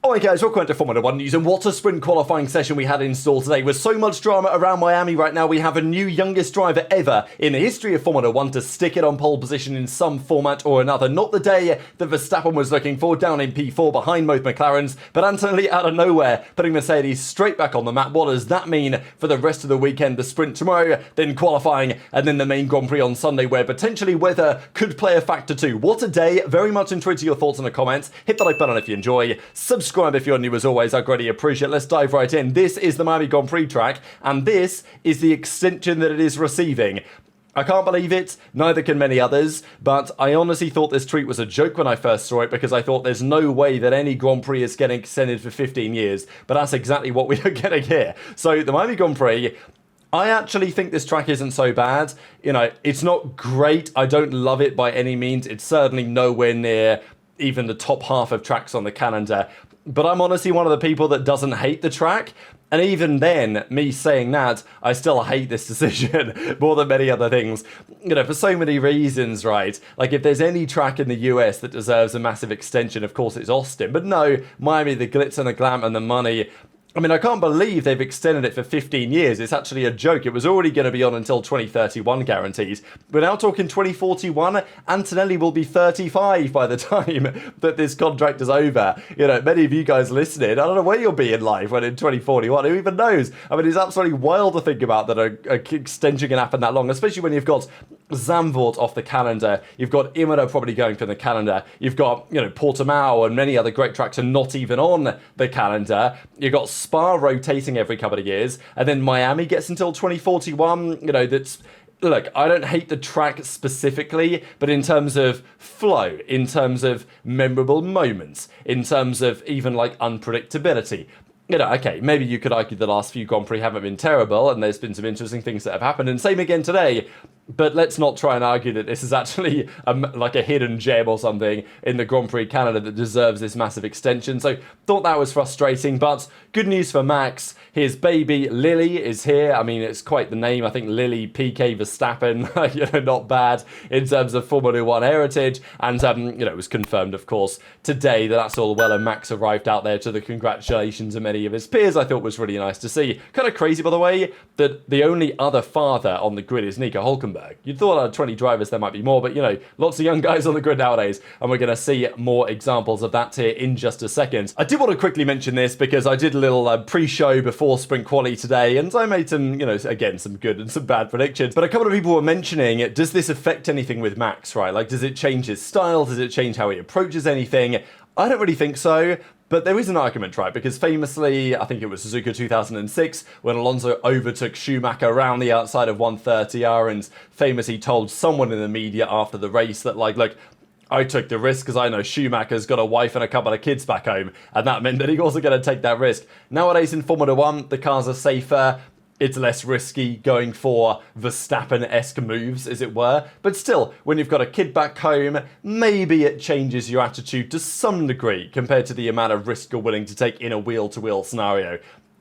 Alright guys, welcome to Formula 1 news, and what a sprint qualifying session we had in store today. With so much drama around Miami right now, we have a new youngest driver ever in the history of Formula 1 to stick it on pole position in some format or another. Not the day that Verstappen was looking for, down in P4 behind both McLarens, but Antonelli out of nowhere, putting Mercedes straight back on the map. What does that mean for the rest of the weekend? The sprint tomorrow, then qualifying, and then the main Grand Prix on Sunday, where potentially weather could play a factor too. What a day. Very much enjoyed your thoughts in the comments. Hit the like button if you enjoy. Subscribe if you're new as always. I greatly appreciate it. Let's dive right in. This is the Miami Grand Prix track, and this is the extension that it is receiving. I can't believe it, neither can many others, but I honestly thought this tweet was a joke when I first saw it, because I thought there's no way that any Grand Prix is getting extended for 15 years, but that's exactly what we are getting here. So the Miami Grand Prix, I actually think this track isn't so bad. You know, it's not great. I don't love it by any means. It's certainly nowhere near even the top half of tracks on the calendar. But I'm honestly one of the people that doesn't hate the track. And even then, me saying that, I still hate this decision more than many other things. You know, for so many reasons, right? Like, if there's any track in the US that deserves a massive extension, of course it's Austin. But no, Miami, the glitz and the glam and the money. I mean, I can't believe they've extended it for 15 years. It's actually a joke. It was already going to be on until 2031 guaranteed. We're now talking 2041. Antonelli will be 35 by the time that this contract is over. You know, many of you guys listening, I don't know where you'll be in life when in 2041. Who even knows? I mean, it's absolutely wild to think about that a extension can happen that long, especially when you've got Zandvoort off the calendar. You've got Imola probably going from the calendar. You've got, you know, Portimao and many other great tracks are not even on the calendar. You've got Spa rotating every couple of years, and then Miami gets until 2041. You know, that's... Look, I don't hate the track specifically, but in terms of flow, in terms of memorable moments, in terms of even, like, unpredictability, you know, okay, maybe you could argue the last few Grand Prix haven't been terrible, and there's been some interesting things that have happened, and same again today. But let's not try and argue that this is actually like a hidden gem or something in the Grand Prix Canada that deserves this massive extension. So thought that was frustrating, but good news for Max. His baby Lily is here. I mean, it's quite the name. I think Lily Piquet-Verstappen, you know, not bad in terms of Formula 1 heritage. And, you know, it was confirmed, of course, today that that's all well, and Max arrived out there to the congratulations of many of his peers. I thought was really nice to see. Kind of crazy, by the way, that the only other father on the grid is Nico Hülkenberg. You'd thought out of 20 drivers there might be more, but, you know, lots of young guys on the grid nowadays, and we're going to see more examples of that here in just a second. I did want to quickly mention this because I did a little pre-show before Sprint Quali today, and I made some, you know, again, some good and some bad predictions, but a couple of people were mentioning, does this affect anything with Max, right? Like, does it change his style? Does it change how he approaches anything? I don't really think so. But there is an argument, right? Because famously, I think it was Suzuka 2006, when Alonso overtook Schumacher around the outside of 130R, and famously told someone in the media after the race that, like, look, I took the risk because I know Schumacher's got a wife and a couple of kids back home, and that meant that he wasn't going to take that risk. Nowadays in Formula 1, the cars are safer. It's less risky going for Verstappen-esque moves, as it were. But still, when you've got a kid back home, maybe it changes your attitude to some degree compared to the amount of risk you're willing to take in a wheel-to-wheel scenario.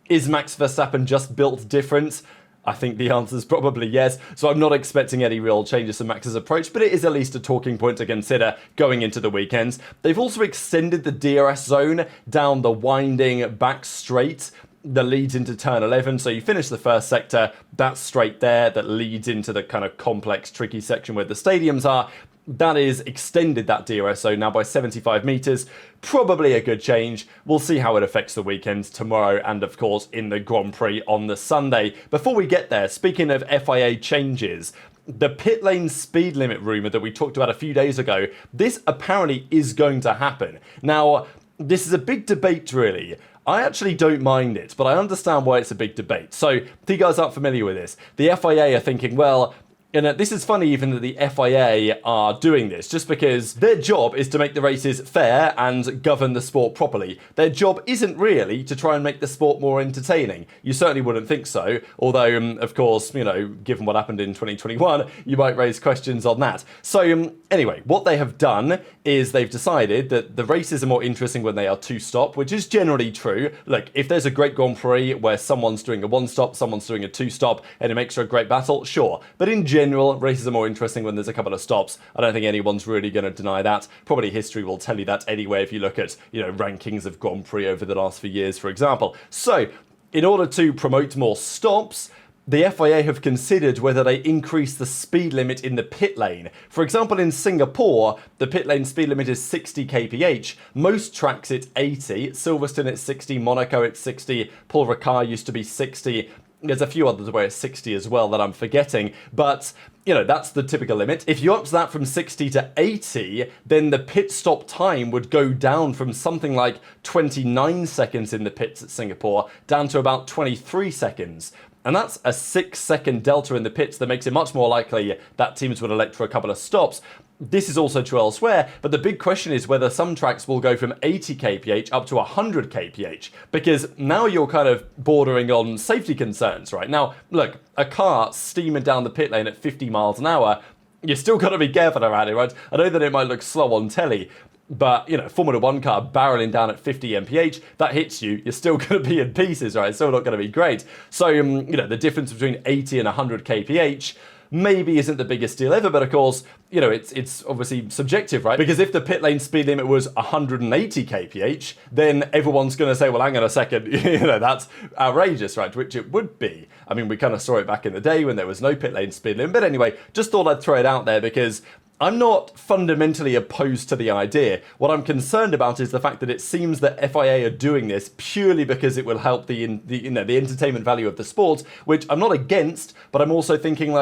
Is Max Verstappen just built different? I think the answer is probably yes, so I'm not expecting any real changes to Max's approach, but it is at least a talking point to consider going into the weekends. They've also extended the DRS zone down the winding back straight that leads into turn 11, so you finish the first sector, that straight there that leads into the kind of complex, tricky section where the stadiums are. That is extended, that DRS zone, now by 75 metres. Probably a good change. We'll see how it affects the weekends tomorrow and, of course, in the Grand Prix on the Sunday. Before we get there, speaking of FIA changes, the pit lane speed limit rumour that we talked about a few days ago, this apparently is going to happen. Now, this is a big debate, really. I actually don't mind it, but I understand why it's a big debate. So, if you guys aren't familiar with this, the FIA are thinking, well, you know, this is funny even that the FIA are doing this, just because their job is to make the races fair and govern the sport properly. Their job isn't really to try and make the sport more entertaining. You certainly wouldn't think so, although, of course, you know, given what happened in 2021, you might raise questions on that. So, anyway, what they have done is they've decided that the races are more interesting when they are two-stop, which is generally true. Look, if there's a great Grand Prix where someone's doing a one-stop, someone's doing a two-stop, and it makes for a great battle, sure. But in general, general, races are more interesting when there's a couple of stops. I don't think anyone's really going to deny that. Probably history will tell you that anyway if you look at, rankings of Grand Prix over the last few years, for example. So, in order to promote more stops, the FIA have considered whether they increase the speed limit in the pit lane. For example, in Singapore, the pit lane speed limit is 60 kph. Most tracks it's 80. Silverstone it's 60, Monaco it's 60, Paul Ricard used to be 60. There's a few others where it's 60 as well that I'm forgetting, but that's the typical limit. If you up that from 60 to 80, then the pit stop time would go down from something like 29 seconds in the pits at Singapore down to about 23 seconds. And that's a 6-second delta in the pits that makes it much more likely that teams would elect for a couple of stops. This is also true elsewhere, but the big question is whether some tracks will go from 80 kph up to 100 kph, because now you're kind of bordering on safety concerns, right? Now, look, a car steaming down the pit lane at 50 miles an hour, you still got to be careful around it, right? I know that it might look slow on telly, but, Formula 1 car barreling down at 50 mph, that hits you, you're still going to be in pieces, right? It's still not going to be great. So, the difference between 80 and 100 kph maybe isn't the biggest deal ever, but of course, it's obviously subjective, right? Because if the pit lane speed limit was 180 kph, then everyone's going to say, well, hang on a second, that's outrageous, right? Which it would be. I mean, we kind of saw it back in the day when there was no pit lane speed limit. But anyway, just thought I'd throw it out there because I'm not fundamentally opposed to the idea. What I'm concerned about is the fact that it seems that FIA are doing this purely because it will help the entertainment value of the sport, which I'm not against, but I'm also thinking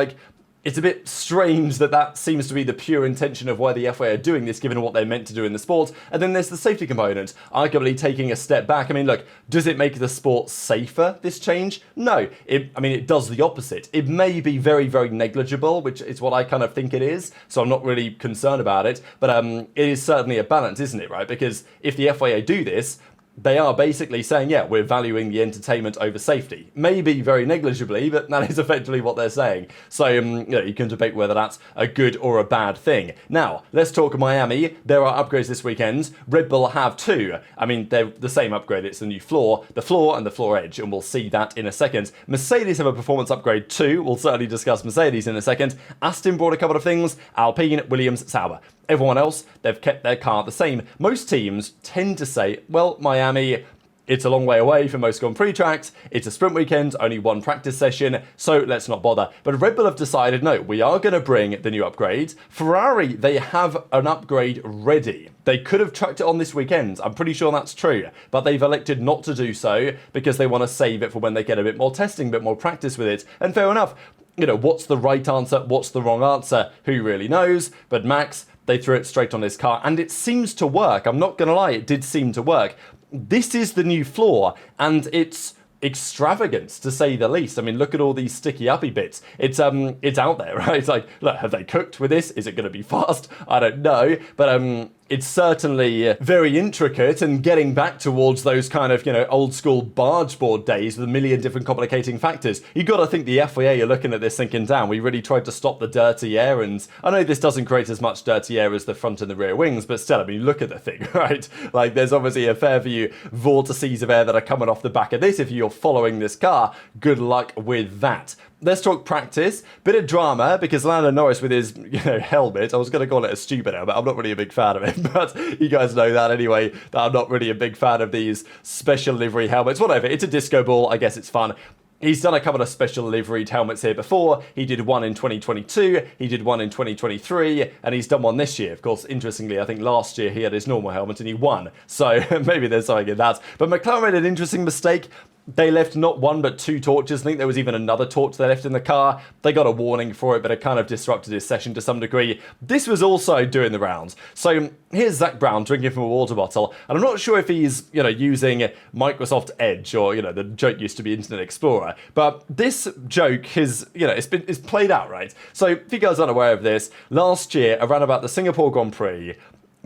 it's a bit strange that seems to be the pure intention of why the FIA are doing this, given what they're meant to do in the sport. And then there's the safety component, arguably taking a step back. I mean, look, does it make the sport safer, this change? No. It does the opposite. It may be very, very negligible, which is what I kind of think it is, so I'm not really concerned about it. But it is certainly a balance, isn't it, right? Because if the FIA do this, they are basically saying, yeah, we're valuing the entertainment over safety. Maybe very negligibly, but that is effectively what they're saying. So, you can debate whether that's a good or a bad thing. Now, let's talk Miami. There are upgrades this weekend. Red Bull have two. They're the same upgrade. It's the new floor and the floor edge, and we'll see that in a second. Mercedes have a performance upgrade too. We'll certainly discuss Mercedes in a second. Aston brought a couple of things. Alpine, Williams, Sauber. Everyone else, they've kept their car the same. Most teams tend to say, well, Miami, it's a long way away from most Grand Prix tracks, it's a sprint weekend, only one practice session, so let's not bother. But Red Bull have decided, no, we are going to bring the new upgrades. Ferrari, they have an upgrade ready. They could have chucked it on this weekend, I'm pretty sure that's true, but they've elected not to do so because they want to save it for when they get a bit more testing, a bit more practice with it, and fair enough. What's the right answer, what's the wrong answer, who really knows? But Max, they threw it straight on his car, and it seems to work. I'm not going to lie, it did seem to work. This is the new floor, and it's extravagant, to say the least. Look at all these sticky uppy bits. It's out there, right? It's like, look, have they cooked with this? Is it going to be fast? I don't know, but it's certainly very intricate and getting back towards those kind of, old school barge board days with a million different complicating factors. You got to think the FIA are looking at this thinking, damn, we really tried to stop the dirty air, and I know this doesn't create as much dirty air as the front and the rear wings, but still, look at the thing, right? There's obviously a fair few vortices of air that are coming off the back of this. If you're following this car, good luck with that. Let's talk practice. Bit of drama because Lando Norris with his, helmet. I was going to call it a stupid helmet. I'm not really a big fan of it, but you guys know that anyway, that I'm not really a big fan of these special livery helmets. Whatever, it's a disco ball. I guess it's fun. He's done a couple of special liveried helmets here before. He did one in 2022, he did one in 2023, and he's done one this year. Of course, interestingly, I think last year he had his normal helmet and he won. So maybe there's something in that. But McLaren made an interesting mistake. They left not one but two torches. I think there was even another torch they left in the car. They got a warning for it, but it kind of disrupted his session to some degree. This was also doing the rounds. So here's Zach Brown drinking from a water bottle, and I'm not sure if he's, using Microsoft Edge or, the joke used to be Internet Explorer, but this joke is, it's played out, right? So if you guys aren't aware of this, last year, around about the Singapore Grand Prix,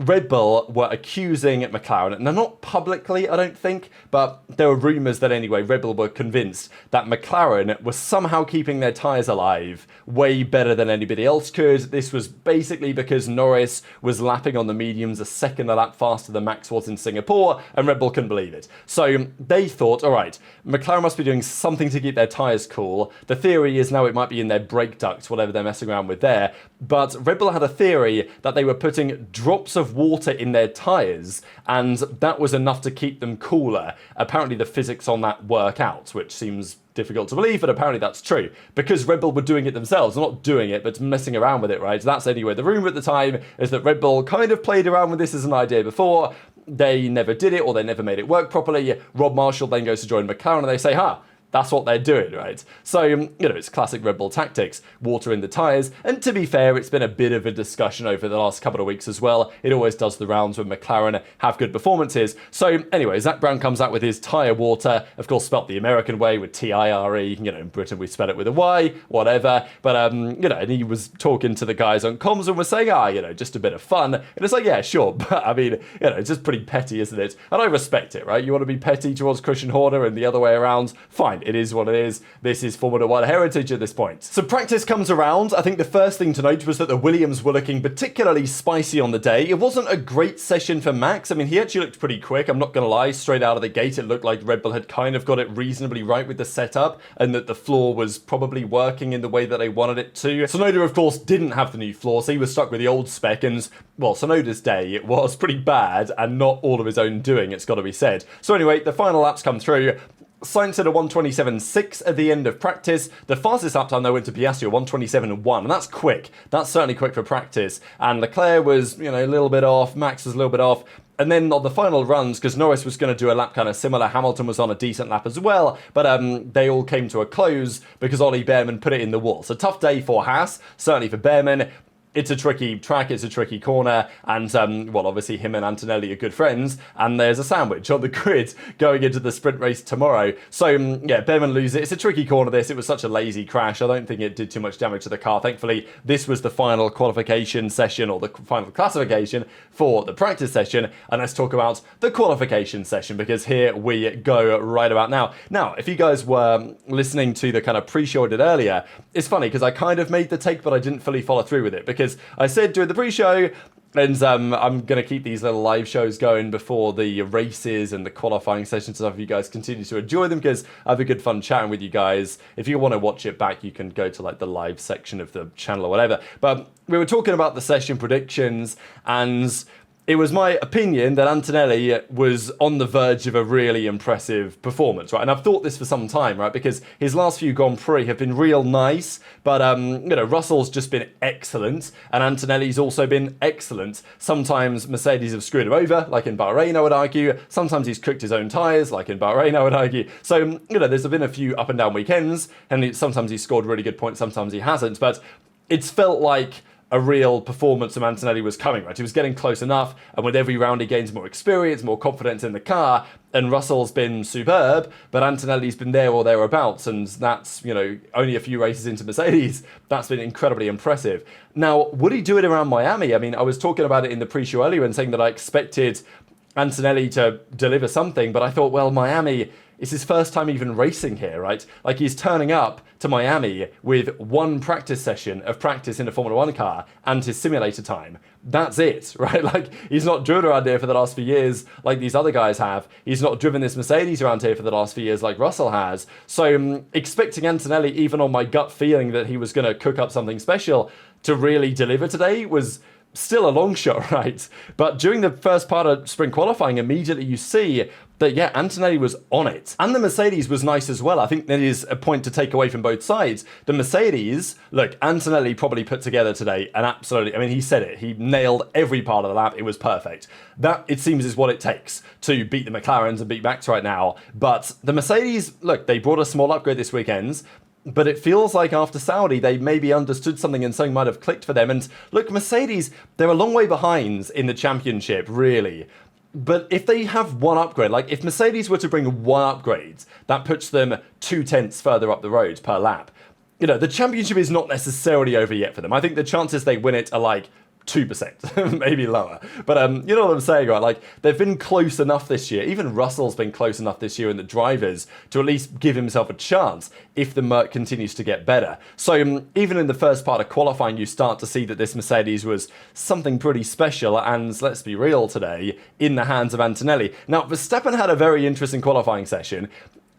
Red Bull were accusing McLaren, now not publicly, I don't think, but there were rumours that anyway, Red Bull were convinced that McLaren was somehow keeping their tyres alive way better than anybody else could. This was basically because Norris was lapping on the mediums a second a lap faster than Max was in Singapore, and Red Bull couldn't believe it. So they thought, all right, McLaren must be doing something to keep their tyres cool. The theory is now it might be in their brake ducts, whatever they're messing around with there. But Red Bull had a theory that they were putting drops of water in their tyres, and that was enough to keep them cooler. Apparently the physics on that work out, which seems difficult to believe, but apparently that's true. Because Red Bull were doing it themselves, not doing it, but messing around with it, right? That's anyway. The rumour at the time is that Red Bull kind of played around with this as an idea before. They never did it, or they never made it work properly. Rob Marshall then goes to join McLaren, and they say, that's what they're doing, right? So, it's classic Red Bull tactics, water in the tyres. And to be fair, it's been a bit of a discussion over the last couple of weeks as well. It always does the rounds when McLaren have good performances. So anyway, Zak Brown comes out with his tyre water, of course spelt the American way with T-I-R-E. In Britain we spell it with a Y, whatever. But, and he was talking to the guys on comms and was saying, just a bit of fun. And it's like, yeah, sure. But I mean, it's just pretty petty, isn't it? And I respect it, right? You want to be petty towards Christian Horner and the other way around? Fine. It is what it is. This is Formula 1 heritage at this point. So practice comes around. I think the first thing to note was that the Williams were looking particularly spicy on the day. It wasn't a great session for Max. I mean, he actually looked pretty quick. I'm not going to lie. Straight out of the gate, it looked like Red Bull had kind of got it reasonably right with the setup and that the floor was probably working in the way that they wanted it to. Tsunoda, of course, didn't have the new floor, so he was stuck with the old spec. And, well, Tsunoda's day, it was pretty bad and not all of his own doing, it's got to be said. So anyway, the final laps come through. Sainz at a 1:27.6 at the end of practice. The fastest lap time though went to Piastri, 1:27.1, and that's quick. That's certainly quick for practice. And Leclerc was, a little bit off. Max was a little bit off. And then on the final runs, because Norris was going to do a lap kind of similar, Hamilton was on a decent lap as well, but they all came to a close because Ollie Behrman put it in the wall. So tough day for Haas, certainly for Behrman. It's a tricky track, it's a tricky corner, and, obviously him and Antonelli are good friends, and there's a sandwich on the grid going into the sprint race tomorrow. So, Behrman loses it. It's a tricky corner, this. It was such a lazy crash. I don't think it did too much damage to the car. Thankfully, this was the final qualification session, or the final classification for the practice session, and let's talk about the qualification session, because here we go right about now. Now, if you guys were listening to the kind of pre-show I did earlier, it's funny, because I kind of made the take, but I didn't fully follow through with it, because I said during the pre-show, and I'm going to keep these little live shows going before the races and the qualifying sessions, so if you guys continue to enjoy them, because I have a good fun chatting with you guys. If you want to watch it back, you can go to the live section of the channel or whatever. But we were talking about the session predictions, and it was my opinion that Antonelli was on the verge of a really impressive performance, right? And I've thought this for some time, right? Because his last few Grand Prix have been real nice, but, Russell's just been excellent, and Antonelli's also been excellent. Sometimes Mercedes have screwed him over, like in Bahrain, I would argue. Sometimes he's cooked his own tyres, like in Bahrain, I would argue. So, there's been a few up and down weekends, and sometimes he's scored really good points, sometimes he hasn't, but it's felt like a real performance from Antonelli was coming, right? He was getting close enough, and with every round he gains more experience, more confidence in the car, and Russell's been superb, but Antonelli's been there or thereabouts, and that's, only a few races into Mercedes. That's been incredibly impressive. Now, would he do it around Miami? I mean, I was talking about it in the pre-show earlier and saying that I expected Antonelli to deliver something, but I thought, well, Miami is his first time even racing here, right? Like, he's turning up to Miami with one practice session of practice in a Formula 1 car and his simulator time. That's it, right? Like, he's not driven around here for the last few years like these other guys have. He's not driven this Mercedes around here for the last few years like Russell has. So expecting Antonelli, even on my gut feeling that he was going to cook up something special, to really deliver today was still a long shot, right? But during the first part of sprint qualifying, immediately you see that, Antonelli was on it. And the Mercedes was nice as well. I think that is a point to take away from both sides. The Mercedes, look, Antonelli probably put together today an absolutely, he said it. He nailed every part of the lap. It was perfect. That, it seems, is what it takes to beat the McLarens and beat Max right now. But the Mercedes, look, they brought a small upgrade this weekend. But it feels like after Saudi, they maybe understood something and something might have clicked for them. And look, Mercedes, they're a long way behind in the championship, really. But if they have one upgrade, like if Mercedes were to bring one upgrade, that puts them 0.2 further up the road per lap. The championship is not necessarily over yet for them. I think the chances they win it are like 2%, maybe lower. But you know what I'm saying, right? Like, they've been close enough this year. Even Russell's been close enough this year in the drivers to at least give himself a chance if the Merc continues to get better. So even in the first part of qualifying, you start to see that this Mercedes was something pretty special, and let's be real today, in the hands of Antonelli. Now, Verstappen had a very interesting qualifying session.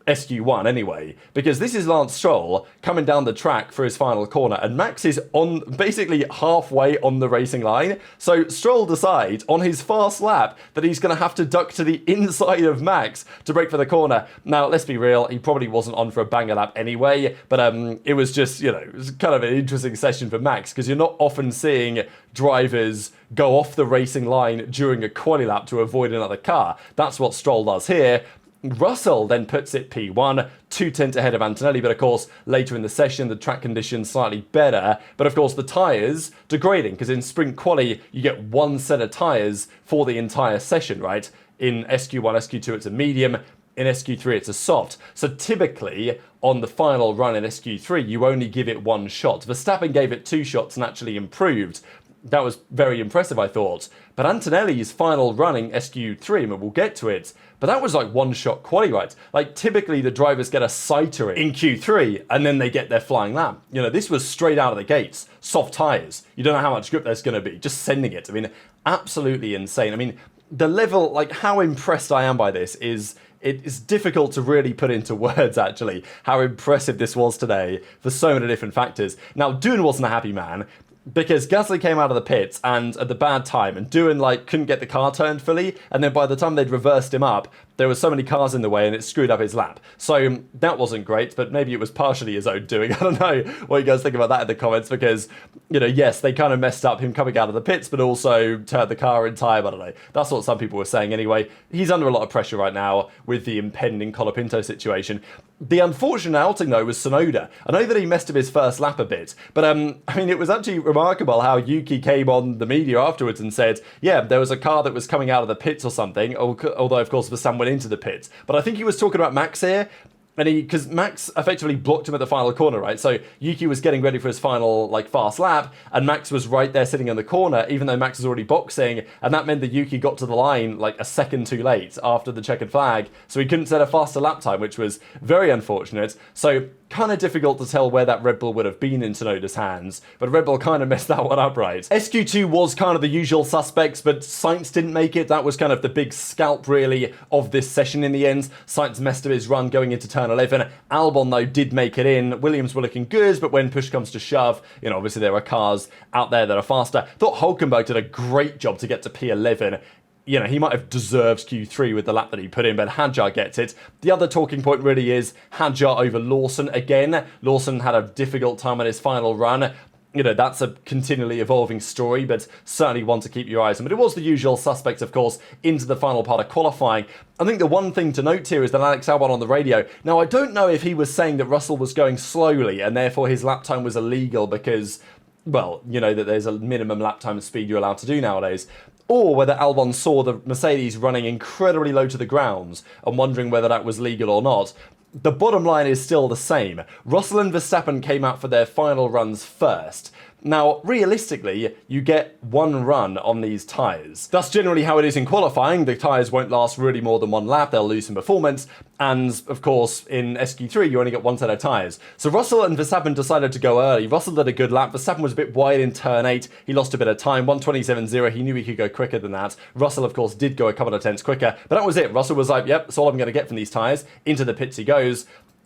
SQ1 anyway, because this is Lance Stroll coming down the track for his final corner, and Max is on basically halfway on the racing line. So Stroll decides on his fast lap that he's going to have to duck to the inside of Max to brake for the corner. Now, let's be real, he probably wasn't on for a banger lap anyway, but it was just, you know, it was kind of an interesting session for Max, because you're not often seeing drivers go off the racing line during a quali lap to avoid another car. That's what Stroll does here. Russell then puts it P1, 2/10 ahead of Antonelli, but of course later in the session the track conditions slightly better, but of course the tyres degrading, because in sprint quali you get one set of tyres for the entire session, right? In SQ1, SQ2 it's a medium, in SQ3 it's a soft. So typically on the final run in SQ3 you only give it one shot. Verstappen gave it 2 shots and actually improved. That was very impressive, I thought. But Antonelli's final running SQ3, and we'll get to it, but that was like one-shot quali, right? Like, typically the drivers get a sighter in Q3, and then they get their flying lap. You know, this was straight out of the gates. Soft tyres. You don't know how much grip there's going to be. Just sending it. I mean, absolutely insane. I mean, the level, like, how impressed I am by this is... It is difficult to really put into words, actually, how impressive this was today for so many different factors. Now, Doohan wasn't a happy man, because Gasly came out of the pits and at the bad time, and Doohan like couldn't get the car turned fully, and then by the time they'd reversed him up, there were so many cars in the way and it screwed up his lap. So that wasn't great, but maybe it was partially his own doing. I don't know what you guys think about that in the comments, because, you know, yes, they kind of messed up him coming out of the pits, but also turned the car in time. I don't know. That's what some people were saying anyway. He's under a lot of pressure right now with the impending Colapinto situation. The unfortunate outing, though, was Tsunoda. I know that he messed up his first lap a bit, but I mean, it was actually remarkable how Yuki came on the media afterwards and said, yeah, there was a car that was coming out of the pits or something, although, of course, Verstappen went into the pits. But I think he was talking about Max here, and because Max effectively blocked him at the final corner, right? So Yuki was getting ready for his final, like, fast lap, and Max was right there sitting in the corner, even though Max was already boxing, and that meant that Yuki got to the line, like, a second too late after the checkered flag, so he couldn't set a faster lap time, which was very unfortunate. So kind of difficult to tell where that Red Bull would have been in Tsunoda's hands, but Red Bull kind of messed that one up, right? SQ2 was kind of the usual suspects, but Sainz didn't make it. That was kind of the big scalp, really, of this session in the end. Sainz messed up his run going into turn 11. Albon, though, did make it in. Williams were looking good, but when push comes to shove, you know, obviously there are cars out there that are faster. Thought Hülkenberg did a great job to get to P11. You know, he might have deserved Q3 with the lap that he put in, but Hadjar gets it. The other talking point really is Hadjar over Lawson again. Lawson had a difficult time on his final run. You know, that's a continually evolving story, but certainly one to keep your eyes on. But it was the usual suspects, of course, into the final part of qualifying. I think the one thing to note here is that Alex Albon on the radio. Now, I don't know if he was saying that Russell was going slowly and therefore his lap time was illegal because, well, you know, that there's a minimum lap time speed you're allowed to do nowadays, or whether Albon saw the Mercedes running incredibly low to the ground and wondering whether that was legal or not. The bottom line is still the same. Russell and Verstappen came out for their final runs first. Now, realistically, you get one run on these tyres. That's generally how it is in qualifying. The tyres won't last really more than one lap. They'll lose some performance. And, of course, in SQ3, you only get one set of tyres. So Russell and Verstappen decided to go early. Russell did a good lap. Verstappen was a bit wide in turn 8. He lost a bit of time, 1:27.0. He knew he could go quicker than that. Russell, of course, did go a couple of tenths quicker. But that was it. Russell was like, yep, that's all I'm going to get from these tyres. Into the pits he goes.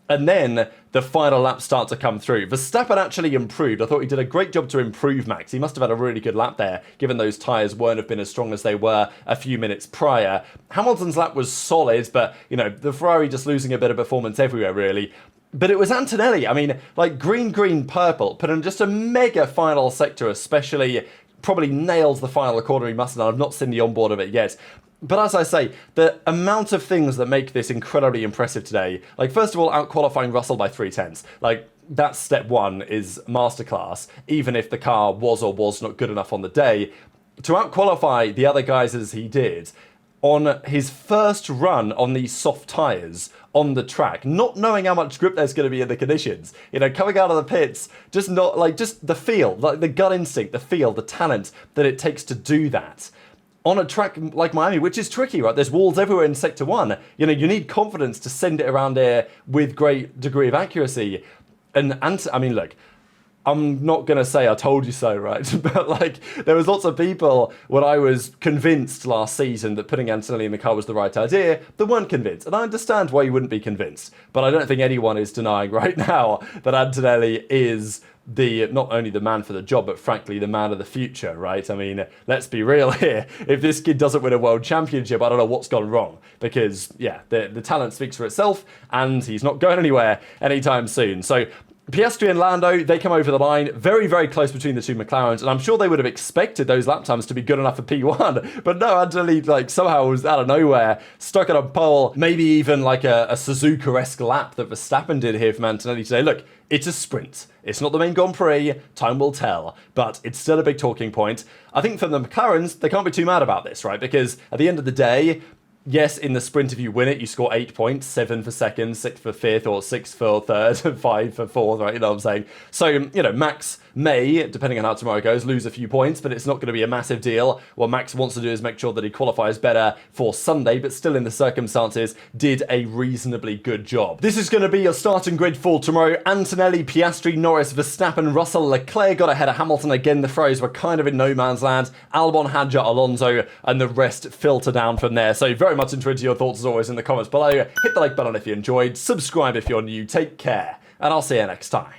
And then the final laps start to come through. Verstappen actually improved. I thought he did a great job to improve Max. He must have had a really good lap there, given those tyres won't have been as strong as they were a few minutes prior. Hamilton's lap was solid, but, you know, the Ferrari just losing a bit of performance everywhere, really. But it was Antonelli. I mean, like, green, purple, put in just a mega final sector, especially, probably nails the final corner he must have done. I've not seen the onboard of it yet. But as I say, the amount of things that make this incredibly impressive today, like, first of all, out-qualifying Russell by 3/10. Like, that's step one, is masterclass, even if the car was or was not good enough on the day. To out-qualify the other guys as he did, on his first run on these soft tyres on the track, not knowing how much grip there's going to be in the conditions. You know, coming out of the pits, just not like, just the feel, like the gut instinct, the feel, the talent that it takes to do that. On a track like Miami, which is tricky, right? There's walls everywhere in Sector 1. You know, you need confidence to send it around here with great degree of accuracy. And I mean, look, I'm not going to say I told you so, right? But like, there was lots of people when I was convinced last season that putting Antonelli in the car was the right idea that weren't convinced. And I understand why you wouldn't be convinced. But I don't think anyone is denying right now that Antonelli is not only the man for the job, but frankly, the man of the future, right? I mean, let's be real here. If this kid doesn't win a world championship, I don't know what's gone wrong. Because, yeah, the talent speaks for itself, and he's not going anywhere anytime soon. So Piastri and Lando, they come over the line, very, very close between the two McLarens, and I'm sure they would have expected those lap times to be good enough for P1, but no, Antonelli, like, somehow was out of nowhere, stuck at a pole, maybe even like a Suzuka-esque lap that Verstappen did here from Antonelli today. Look, it's a sprint. It's not the main Grand Prix, time will tell, but it's still a big talking point. I think for the McLarens, they can't be too mad about this, right? Because at the end of the day, yes, in the sprint, if you win it, you score 8 points, 7 for second, 6 for fifth, or 6 for third, 5 for fourth, right? You know what I'm saying? So, you know, Max may, depending on how tomorrow goes, lose a few points, but it's not going to be a massive deal. What Max wants to do is make sure that he qualifies better for Sunday, but still in the circumstances, did a reasonably good job. This is going to be your starting grid for tomorrow. Antonelli, Piastri, Norris, Verstappen, Russell, Leclerc got ahead of Hamilton. Again, the Ferraris were kind of in no man's land. Albon, Hadjar, Alonso, and the rest filter down from there. So very much interested in your thoughts as always in the comments below. Hit the like button if you enjoyed, subscribe if you're new, take care, and I'll see you next time.